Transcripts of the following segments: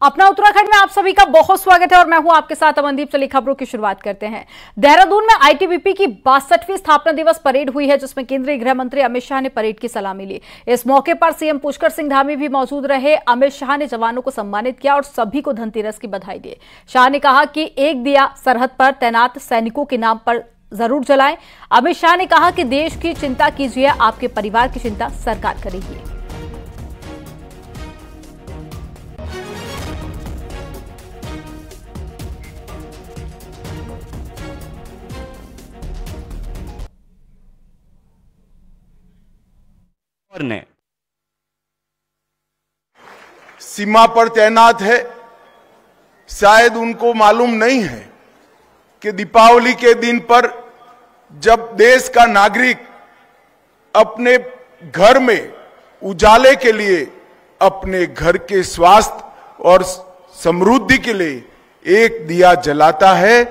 अपना उत्तराखंड में आप सभी का बहुत स्वागत है और मैं हूं आपके साथ अमनदीप। चलिए खबरों की शुरुआत करते हैं। देहरादून में आईटीबीपी की 62वीं स्थापना दिवस परेड हुई है, जिसमें केंद्रीय गृह मंत्री अमित शाह ने परेड की सलामी ली। इस मौके पर सीएम पुष्कर सिंह धामी भी मौजूद रहे। अमित शाह ने जवानों को सम्मानित किया और सभी को धनतेरस की बधाई दी। शाह ने कहा कि एक दिया सरहद पर तैनात सैनिकों के नाम पर जरूर जलाएं। अमित शाह ने कहा कि देश की चिंता कीजिए, आपके परिवार की चिंता सरकार करेगी। ने सीमा पर तैनात है। शायद उनको मालूम नहीं है कि दीपावली के दिन पर जब देश का नागरिक अपने घर में उजाले के लिए, अपने घर के स्वास्थ्य और समृद्धि के लिए एक दिया जलाता है,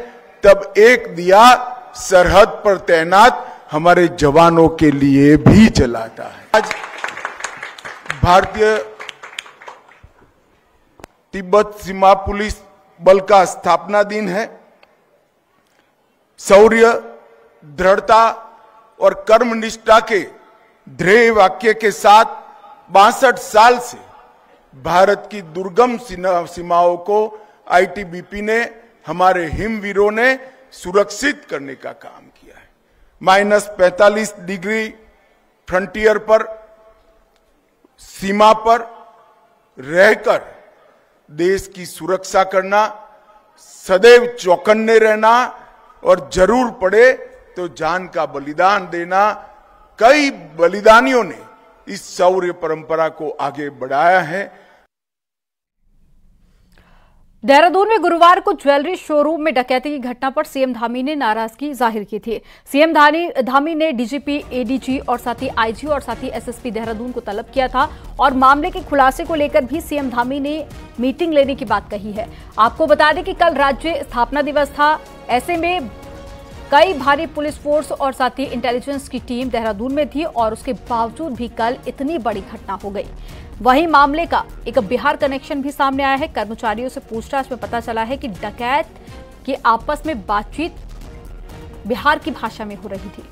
तब एक दिया सरहद पर तैनात हमारे जवानों के लिए भी जलाता है। आज भारतीय तिब्बत सीमा पुलिस बल का स्थापना दिन है। शौर्य, दृढ़ता और कर्मनिष्ठा के ध्येय वाक्य के साथ 62 साल से भारत की दुर्गम सीमाओं को आईटीबीपी ने, हमारे हिमवीरों ने सुरक्षित करने का काम किया है। -45 डिग्री फ्रंटियर पर, सीमा पर रहकर देश की सुरक्षा करना, सदैव चौकन्ने रहना और जरूर पड़े तो जान का बलिदान देना। कई बलिदानियों ने इस शौर्य परंपरा को आगे बढ़ाया है। देहरादून में गुरुवार को ज्वेलरी शोरूम में डकैती की घटना पर सीएम धामी ने नाराजगी जाहिर की थी। सीएम धामी ने डीजीपी, एडीजी और साथ ही आईजी और साथ ही एसएसपी देहरादून को तलब किया था और मामले के खुलासे को लेकर भी सीएम धामी ने मीटिंग लेने की बात कही है। आपको बता दें कि कल राज्य स्थापना दिवस था। ऐसे में कई भारी पुलिस फोर्स और साथ ही इंटेलिजेंस की टीम देहरादून में थी और उसके बावजूद भी कल इतनी बड़ी घटना हो गई। वहीं मामले का एक बिहार कनेक्शन भी सामने आया है। कर्मचारियों से पूछताछ में पता चला है कि डकैत के आपस में बातचीत बिहार की भाषा में हो रही थी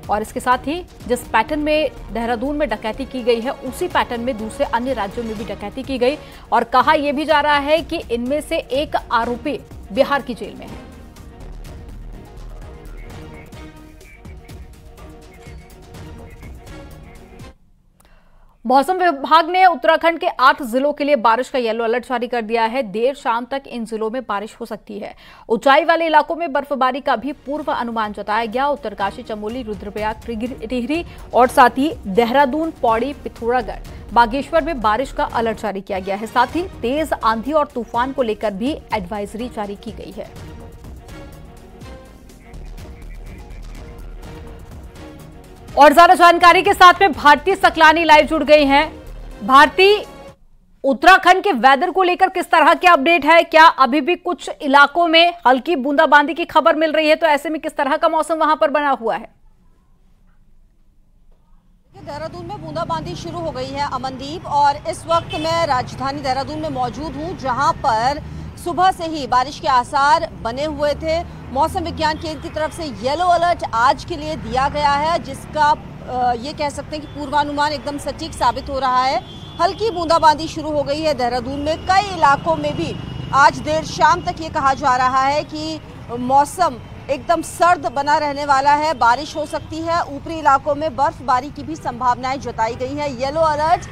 और इसके साथ ही जिस पैटर्न में देहरादून में डकैती की गई है, उसी पैटर्न में दूसरे अन्य राज्यों में भी डकैती की गई और कहा यह भी जा रहा है कि इनमें से एक आरोपी बिहार की जेल में है। मौसम विभाग ने उत्तराखंड के 8 जिलों के लिए बारिश का येलो अलर्ट जारी कर दिया है। देर शाम तक इन जिलों में बारिश हो सकती है। ऊंचाई वाले इलाकों में बर्फबारी का भी पूर्व अनुमान जताया गया। उत्तरकाशी, चमोली, रुद्रप्रयाग, टिहरी और साथ ही देहरादून, पौड़ी, पिथौरागढ़, बागेश्वर में बारिश का अलर्ट जारी किया गया है। साथ ही तेज आंधी और तूफान को लेकर भी एडवाइजरी जारी की गई है। और ज्यादा जानकारी के साथ में भारती सकलानी लाइव जुड़ गई हैं। भारती, उत्तराखंड के वेदर को लेकर किस तरह के अपडेट है? क्या अभी भी कुछ इलाकों में हल्की बूंदाबांदी की खबर मिल रही है? तो ऐसे में किस तरह का मौसम वहां पर बना हुआ है? देहरादून में बूंदाबांदी शुरू हो गई है अमनदीप, और इस वक्त मैं राजधानी देहरादून में मौजूद हूं, जहां पर सुबह से ही बारिश के आसार बने हुए थे। मौसम विज्ञान केंद्र की तरफ से येलो अलर्ट आज के लिए दिया गया है, जिसका ये कह सकते हैं कि पूर्वानुमान एकदम सटीक साबित हो रहा है। हल्की बूंदाबांदी शुरू हो गई है देहरादून में। कई इलाकों में भी आज देर शाम तक ये कहा जा रहा है कि मौसम एकदम सर्द बना रहने वाला है, बारिश हो सकती है। ऊपरी इलाकों में बर्फबारी की भी संभावनाएं जताई गई हैं। येलो अलर्ट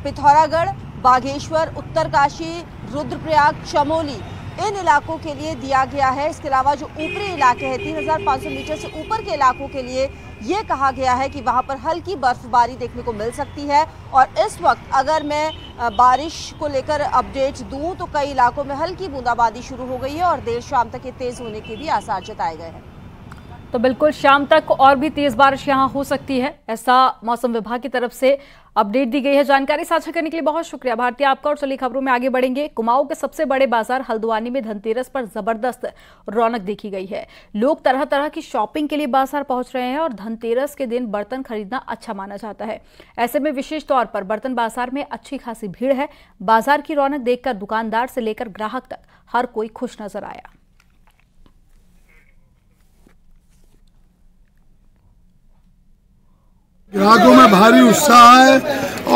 पिथौरागढ़, बागेश्वर, उत्तरकाशी, रुद्रप्रयाग, चमोली, इन इलाकों के लिए दिया गया है। इसके अलावा जो ऊपरी इलाके हैं 3500 मीटर से ऊपर के इलाकों के लिए ये कहा गया है कि वहां पर हल्की बर्फबारी देखने को मिल सकती है। और इस वक्त अगर मैं बारिश को लेकर अपडेट दूं तो कई इलाकों में हल्की बूंदाबांदी शुरू हो गई है और देर शाम तक ये तेज होने के भी आसार जताए गए हैं। तो बिल्कुल शाम तक और भी तेज बारिश यहां हो सकती है, ऐसा मौसम विभाग की तरफ से अपडेट दी गई है। जानकारी साझा करने के लिए बहुत शुक्रिया भारती आपका। और चलिए खबरों में आगे बढ़ेंगे। कुमाऊं के सबसे बड़े बाजार हल्द्वानी में धनतेरस पर जबरदस्त रौनक देखी गई है। लोग तरह तरह की शॉपिंग के लिए बाजार पहुंच रहे हैं और धनतेरस के दिन बर्तन खरीदना अच्छा माना जाता है। ऐसे में विशेष तौर पर बर्तन बाजार में अच्छी खासी भीड़ है। बाजार की रौनक देखकर दुकानदार से लेकर ग्राहक तक हर कोई खुश नजर आया। ग्राहकों में भारी उत्साह है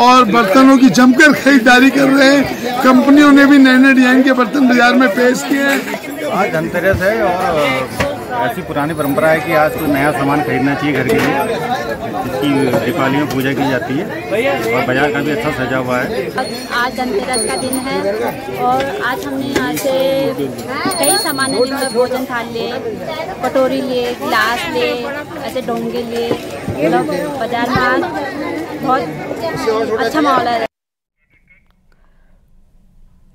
और बर्तनों की जमकर खरीदारी कर रहे हैं। कंपनियों ने भी नए नए डिजाइन के बर्तन बाजार में पेश किए हैं। आज धनतेरस है और ऐसी पुरानी परंपरा है कि आज कोई नया सामान खरीदना चाहिए घर के लिए, जिसकी दीपावली में पूजा की जाती है और बाजार का भी अच्छा सजा हुआ है। आज धनतेरस का दिन है और आज हमने यहाँ से कई सामान लिए, भोजन थाल लिए, कटोरी लिए, गिलास लिए, ऐसे डोंगे लिए। मतलब बाजार में आज बहुत अच्छा माहौल है।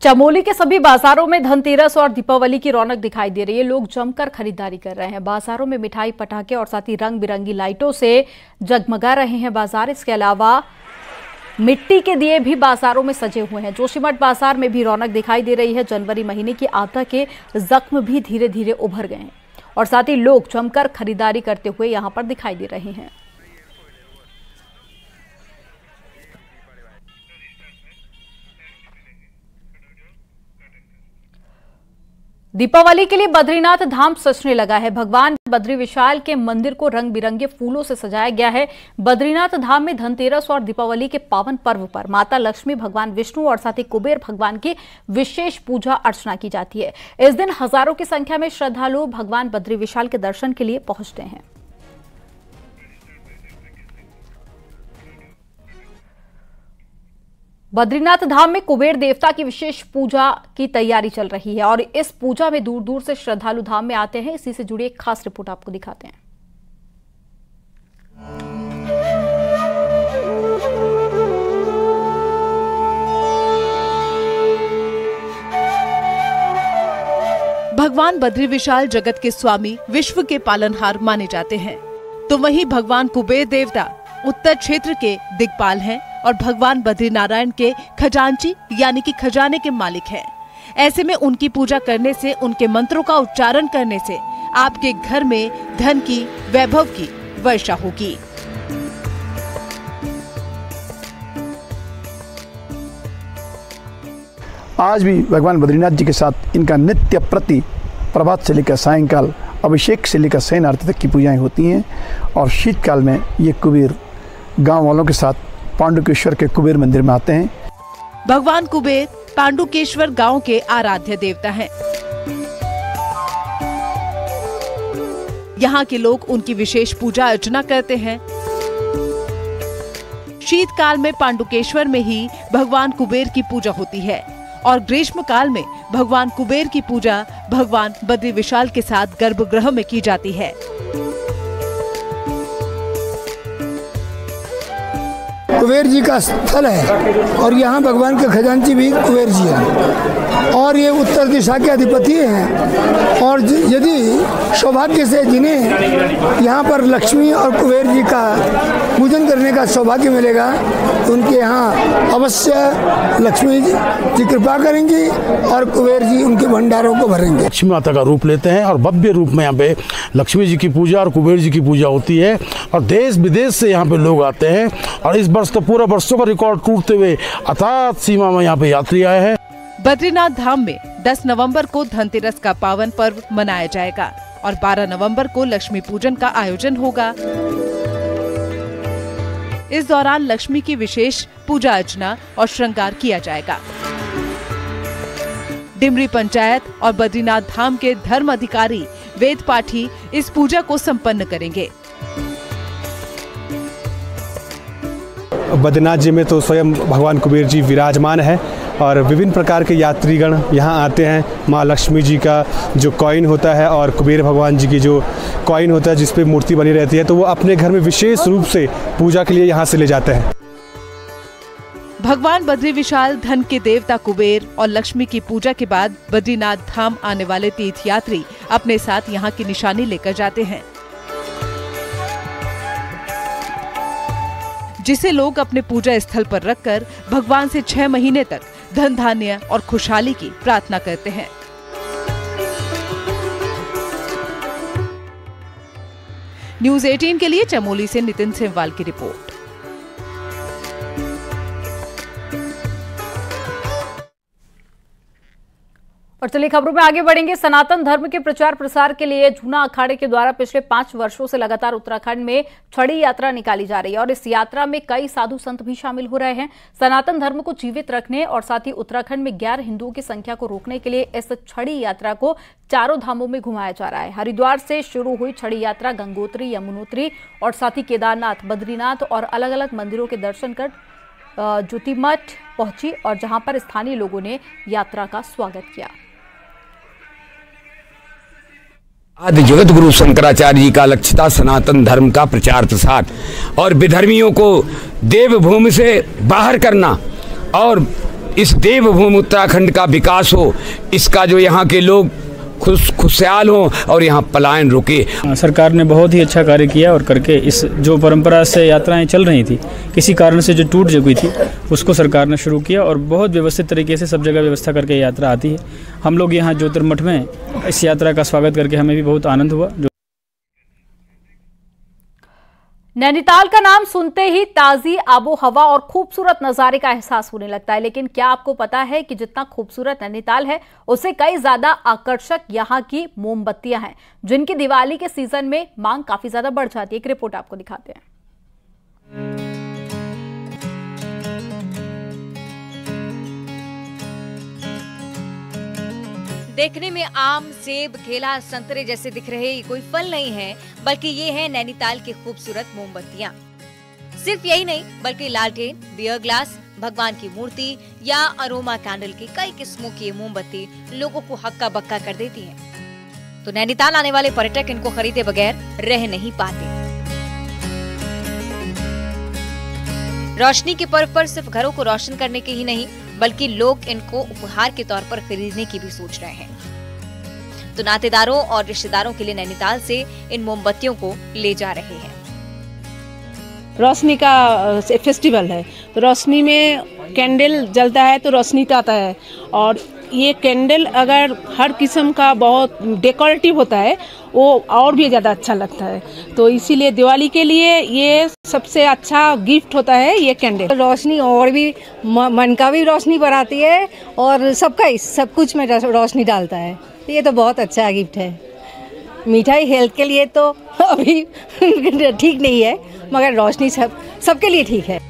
चमोली के सभी बाजारों में धनतेरस और दीपावली की रौनक दिखाई दे रही है। लोग जमकर खरीदारी कर रहे हैं। बाजारों में मिठाई, पटाखे और साथ ही रंग बिरंगी लाइटों से जगमगा रहे हैं बाजार। इसके अलावा मिट्टी के दिए भी बाजारों में सजे हुए हैं। जोशीमठ बाजार में भी रौनक दिखाई दे रही है। जनवरी महीने की आपदा के जख्म भी धीरे धीरे उभर गए हैं और साथ ही लोग जमकर खरीदारी करते हुए यहां पर दिखाई दे रहे हैं। दीपावली के लिए बद्रीनाथ धाम सजने लगा है। भगवान बद्री विशाल के मंदिर को रंग बिरंगे फूलों से सजाया गया है। बद्रीनाथ धाम में धनतेरस और दीपावली के पावन पर्व पर माता लक्ष्मी, भगवान विष्णु और साथ ही कुबेर भगवान की विशेष पूजा अर्चना की जाती है। इस दिन हजारों की संख्या में श्रद्धालु भगवान बद्री विशाल के दर्शन के लिए पहुंचते हैं। बद्रीनाथ धाम में कुबेर देवता की विशेष पूजा की तैयारी चल रही है और इस पूजा में दूर दूर से श्रद्धालु धाम में आते हैं। इसी से जुड़ी एक खास रिपोर्ट आपको दिखाते हैं। भगवान बद्री विशाल जगत के स्वामी, विश्व के पालनहार माने जाते हैं, तो वहीं भगवान कुबेर देवता उत्तर क्षेत्र के दिक्पाल हैं और भगवान बद्रीनारायण के खजांची यानी कि खजाने के मालिक हैं। ऐसे में उनकी पूजा करने से, उनके मंत्रों का उच्चारण करने से आपके घर में धन की, वैभव की वर्षा होगी। आज भी भगवान बद्रीनाथ जी के साथ इनका नित्य प्रति प्रभात से लेकर सायंकाल, अभिषेक से लेकर शयन आरती तक की पूजाएं होती हैं और शीतकाल में ये कुबेर गांव वालों के साथ पांडुकेश्वर के कुबेर मंदिर में आते हैं। भगवान कुबेर पांडुकेश्वर गांव के आराध्य देवता हैं। यहाँ के लोग उनकी विशेष पूजा अर्चना करते हैं। शीतकाल में पांडुकेश्वर में ही भगवान कुबेर की पूजा होती है और ग्रीष्म काल में भगवान कुबेर की पूजा भगवान बद्री विशाल के साथ गर्भगृह में की जाती है। कुबेर जी का स्थल है और यहाँ भगवान के खजांची भी कुबेर जी हैं और ये उत्तर दिशा के अधिपति हैं और यदि सौभाग्य से जिन्हें यहाँ पर लक्ष्मी और कुबेर जी का पूजन करने का सौभाग्य मिलेगा तो उनके यहाँ अवश्य लक्ष्मी जी कृपा करेंगी और कुबेर जी उनके भंडारों को भरेंगे। लक्ष्मी माता का रूप लेते हैं और भव्य रूप में यहाँ पे लक्ष्मी जी की पूजा और कुबेर जी की पूजा होती है और देश विदेश से यहाँ पे लोग आते हैं और इस वर्ष तो पूरा वर्षों का रिकॉर्ड टूटते हुए अथात सीमा में यहाँ पे यात्री आए हैं। बद्रीनाथ धाम में 10 नवंबर को धनतेरस का पावन पर्व मनाया जाएगा और 12 नवंबर को लक्ष्मी पूजन का आयोजन होगा। इस दौरान लक्ष्मी की विशेष पूजा अर्चना और श्रृंगार किया जाएगा। डिमरी पंचायत और बद्रीनाथ धाम के धर्म अधिकारी वेद पाठी इस पूजा को संपन्न करेंगे। बद्रीनाथ जी में तो स्वयं भगवान कुबेर जी विराजमान है और विभिन्न प्रकार के यात्रीगण यहाँ आते हैं। माँ लक्ष्मी जी का जो कॉइन होता है और कुबेर भगवान जी की जो कॉइन होता है जिस पे मूर्ति बनी रहती है, तो वो अपने घर में विशेष रूप से पूजा के लिए यहाँ से ले जाते हैं। भगवान बद्री विशाल धन के देवता कुबेर और लक्ष्मी की पूजा के बाद बद्रीनाथ धाम आने वाले तीर्थयात्री अपने साथ यहाँ की निशानी लेकर जाते हैं। जिसे लोग अपने पूजा स्थल पर रखकर भगवान से 6 महीने तक धन धान्य और खुशहाली की प्रार्थना करते हैं। न्यूज़ 18 के लिए चमोली से नितिन सेमवाल की रिपोर्ट। और चलिए खबरों में आगे बढ़ेंगे। सनातन धर्म के प्रचार प्रसार के लिए जूना अखाड़े के द्वारा पिछले 5 वर्षों से लगातार उत्तराखंड में छड़ी यात्रा निकाली जा रही है और इस यात्रा में कई साधु संत भी शामिल हो रहे हैं। सनातन धर्म को जीवित रखने और साथ ही उत्तराखंड में गैर हिंदुओं की संख्या को रोकने के लिए इस छड़ी यात्रा को चारों धामों में घुमाया जा रहा है। हरिद्वार से शुरू हुई छड़ी यात्रा गंगोत्री, यमुनोत्री और साथ ही केदारनाथ, बद्रीनाथ और अलग अलग मंदिरों के दर्शन कर ज्योतिमठ पहुंची और जहां पर स्थानीय लोगों ने यात्रा का स्वागत किया। आदि जगत गुरु शंकराचार्य जी का लक्ष्य था सनातन धर्म का प्रचार प्रसार और विधर्मियों को देवभूमि से बाहर करना और इस देवभूमि उत्तराखंड का विकास हो, इसका जो यहाँ के लोग खुशहाल हो और यहाँ पलायन रुके। सरकार ने बहुत ही अच्छा कार्य किया और करके इस जो परंपरा से यात्राएं चल रही थी, किसी कारण से जो टूट गई थी, उसको सरकार ने शुरू किया और बहुत व्यवस्थित तरीके से सब जगह व्यवस्था करके यात्रा आती है। हम लोग यहाँ ज्योतिर्मठ में इस यात्रा का स्वागत करके हमें भी बहुत आनंद हुआ। नैनीताल का नाम सुनते ही ताजी आबो हवा और खूबसूरत नजारे का एहसास होने लगता है, लेकिन क्या आपको पता है कि जितना खूबसूरत नैनीताल है उससे कई ज्यादा आकर्षक यहाँ की मोमबत्तियां हैं, जिनकी दिवाली के सीजन में मांग काफी ज्यादा बढ़ जाती है। एक रिपोर्ट आपको दिखाते हैं। देखने में आम, सेब, केला, संतरे जैसे दिख रहे ये कोई फल नहीं है, बल्कि ये है नैनीताल की खूबसूरत मोमबत्तियां। सिर्फ यही नहीं, बल्कि लालटेन, बियर ग्लास, भगवान की मूर्ति या अरोमा कैंडल की कई किस्मों की ये मोमबत्ती लोगों को हक्का बक्का कर देती है। तो नैनीताल आने वाले पर्यटक इनको खरीदे बगैर रह नहीं पाते। रोशनी के पर्व पर सिर्फ घरों को रोशन करने के ही नहीं, बल्कि लोग इनको उपहार के तौर पर खरीदने की भी सोच रहे हैं। तो नातेदारों और रिश्तेदारों के लिए नैनीताल से इन मोमबत्तियों को ले जा रहे हैं। रोशनी का फेस्टिवल है, तो रोशनी में कैंडल जलता है तो रोशनी तो आता है, और ये कैंडल अगर हर किस्म का बहुत डेकोरेटिव होता है वो और भी ज़्यादा अच्छा लगता है। तो इसीलिए दिवाली के लिए ये सबसे अच्छा गिफ्ट होता है ये कैंडल। रोशनी और भी मन का भी रोशनी बढ़ाती है और सबका सब कुछ में रोशनी डालता है। ये तो बहुत अच्छा गिफ्ट है। मिठाई हेल्थ के लिए तो अभी ठीक नहीं है, मगर रोशनी सबके लिए ठीक है।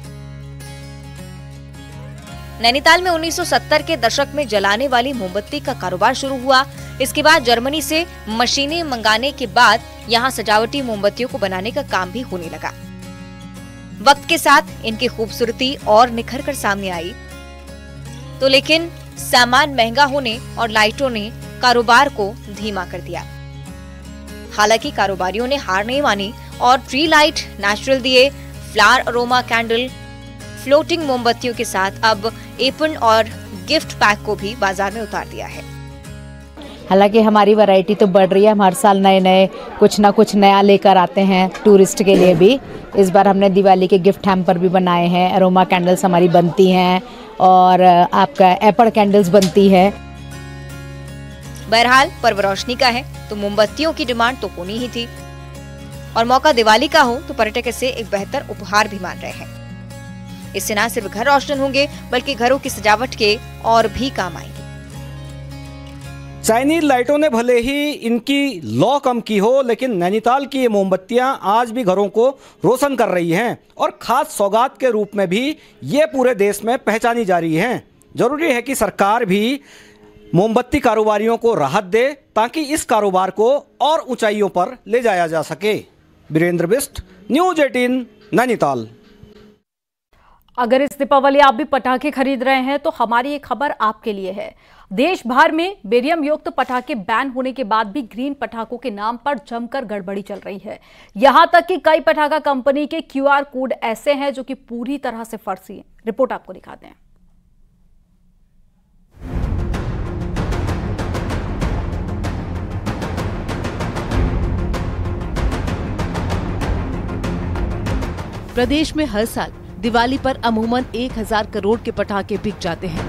नैनीताल में 1970 के दशक में जलाने वाली मोमबत्ती का कारोबार शुरू हुआ। इसके बाद जर्मनी से मशीनें मंगाने के बाद यहाँ सजावटी मोमबत्तियों को बनाने का काम भी होने लगा। वक्त के साथ इनकी खूबसूरती और निखर कर सामने आई, तो लेकिन सामान महंगा होने और लाइटों ने कारोबार को धीमा कर दिया। हालांकि कारोबारियों ने हार नहीं मानी और ट्री लाइट, नेचुरल दिए, फ्लावर अरोमा कैंडल, फ्लोटिंग मोमबत्तियों के साथ अब एपन और गिफ्ट पैक को भी बाजार में उतार दिया है। हालांकि हमारी वैरायटी तो बढ़ रही है, हम हर साल नए नए कुछ ना कुछ नया लेकर आते हैं टूरिस्ट के लिए भी। इस बार हमने दिवाली के गिफ्ट हैम्पर भी बनाए हैं, अरोमा कैंडल्स हमारी बनती हैं और आपका एपर कैंडल्स बनती है। बहरहाल पर्व रोशनी का है तो मोमबत्तियों की डिमांड तो होनी ही थी, और मौका दिवाली का हो तो पर्यटक इसे एक बेहतर उपहार भी मान रहे हैं। इससे न सिर्फ घर रोशन होंगे, बल्कि घरों की सजावट के और भी काम आएंगे। चाइनीज लाइटों ने भले ही इनकी लौ कम की हो, लेकिन नैनीताल की ये मोमबत्तियां आज भी घरों को रोशन कर रही हैं और खास सौगात के रूप में भी ये पूरे देश में पहचानी जा रही हैं। जरूरी है कि सरकार भी मोमबत्ती कारोबारियों को राहत दे ताकि इस कारोबार को और ऊंचाइयों पर ले जाया जा सके। वीरेंद्र बिष्ट, न्यूज़ 18, नैनीताल। अगर इस दीपावली आप भी पटाखे खरीद रहे हैं तो हमारी ये खबर आपके लिए है। देश भर में बेरियम युक्त पटाखे बैन होने के बाद भी ग्रीन पटाखों के नाम पर जमकर गड़बड़ी चल रही है। यहां तक कि कई पटाखा कंपनी के QR कोड ऐसे हैं जो कि पूरी तरह से फर्जी हैं। रिपोर्ट आपको दिखाते हैं। प्रदेश में हर साल दिवाली पर अमूमन 1000 करोड़ के पटाखे बिक जाते हैं।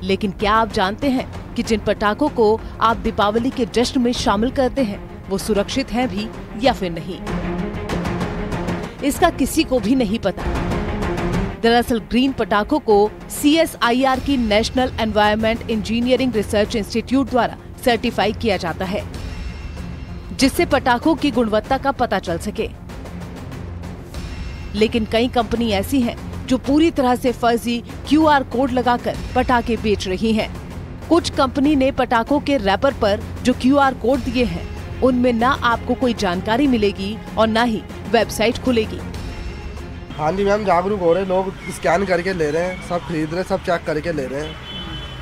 लेकिन क्या आप जानते हैं कि जिन पटाखों को आप दीपावली के जश्न में शामिल करते हैं वो सुरक्षित हैं भी या फिर नहीं, इसका किसी को भी नहीं पता। दरअसल ग्रीन पटाखों को CSIR की national environment engineering research institute द्वारा सर्टिफाई किया जाता है, जिससे पटाखों की गुणवत्ता का पता चल सके। लेकिन कई कंपनी ऐसी हैं जो पूरी तरह से फर्जी QR कोड लगाकर पटाखे बेच रही हैं। कुछ कंपनी ने पटाखों के रैपर पर जो QR कोड दिए हैं उनमें ना आपको कोई जानकारी मिलेगी और ना ही वेबसाइट खुलेगी। हाँ जी मैम, जागरूक हो रहे लोग, स्कैन करके ले रहे हैं, सब खरीद रहे हैं, सब चेक करके ले रहे हैं।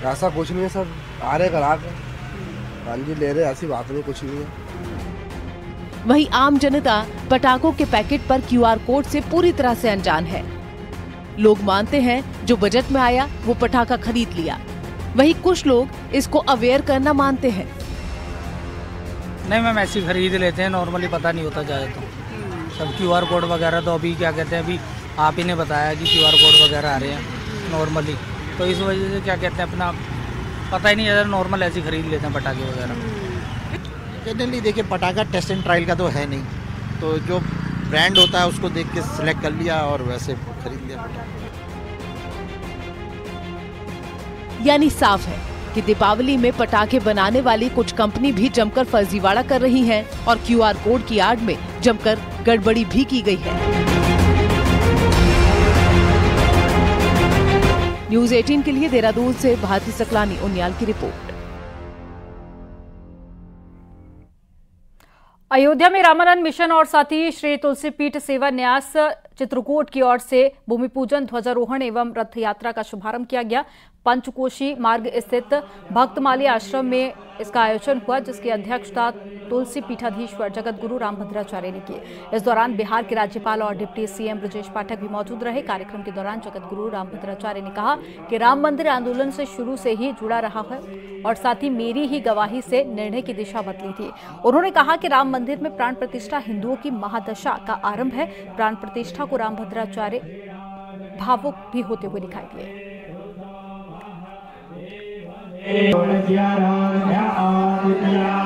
ऐसा कुछ नहीं है, सब आ रहे ग्राहक, हाँ जी ले रहे, ऐसी बात नहीं, कुछ नहीं है। वहीं आम जनता पटाखों के पैकेट पर QR कोड से पूरी तरह से अनजान है। लोग मानते हैं जो बजट में आया वो पटाखा खरीद लिया। वहीं कुछ लोग इसको अवेयर करना मानते हैं। नहीं मैम, ऐसी खरीद लेते हैं, नॉर्मली पता नहीं होता जाए तो। सब QR कोड वगैरह तो अभी क्या कहते हैं, अभी आप ही ने बताया कि QR कोड वगैरह आ रहे हैं नॉर्मली, तो इस वजह से क्या कहते हैं अपना पता ही नहीं ज़्यादा, नॉर्मल ऐसे खरीद लेते हैं पटाखे वगैरह। जनरली देखिए पटाखा टेस्ट एंड ट्रायल का तो है नहीं, तो जो ब्रांड होता है उसको देख के सिलेक्ट कर लिया और वैसे खरीद लिया। यानी साफ है कि दीपावली में पटाखे बनाने वाली कुछ कंपनी भी जमकर फर्जीवाड़ा कर रही हैं और QR कोड की आड़ में जमकर गड़बड़ी भी की गई है। न्यूज़ 18 के लिए देहरादून से भारती सकलानी उनियाल की रिपोर्ट। अयोध्या में रामानंद मिशन और साथ ही श्री तुलसी पीठ सेवा न्यास चित्रकूट की ओर से भूमि पूजन, ध्वजारोहण एवं रथ यात्रा का शुभारंभ किया गया। पंचकोशी मार्ग स्थित भक्तमाली आश्रम में इसका आयोजन हुआ, जिसकी अध्यक्षता तुलसी पीठाधीश्वर जगत गुरु रामभद्राचार्य ने की। इस दौरान बिहार के राज्यपाल और डिप्टी CM ब्रजेश पाठक भी मौजूद रहे। कार्यक्रम के दौरान जगत गुरु रामभद्राचार्य ने कहा कि राम मंदिर आंदोलन से शुरू से ही जुड़ा रहा है और साथ ही मेरी ही गवाही से निर्णय की दिशा बदली थी। उन्होंने कहा कि राम मंदिर में प्राण प्रतिष्ठा हिंदुओं की महादशा का आरंभ है। प्राण प्रतिष्ठा को रामभद्राचार्य भावुक भी होते हुए दिखाई दिए। Jaya Jaya Jaya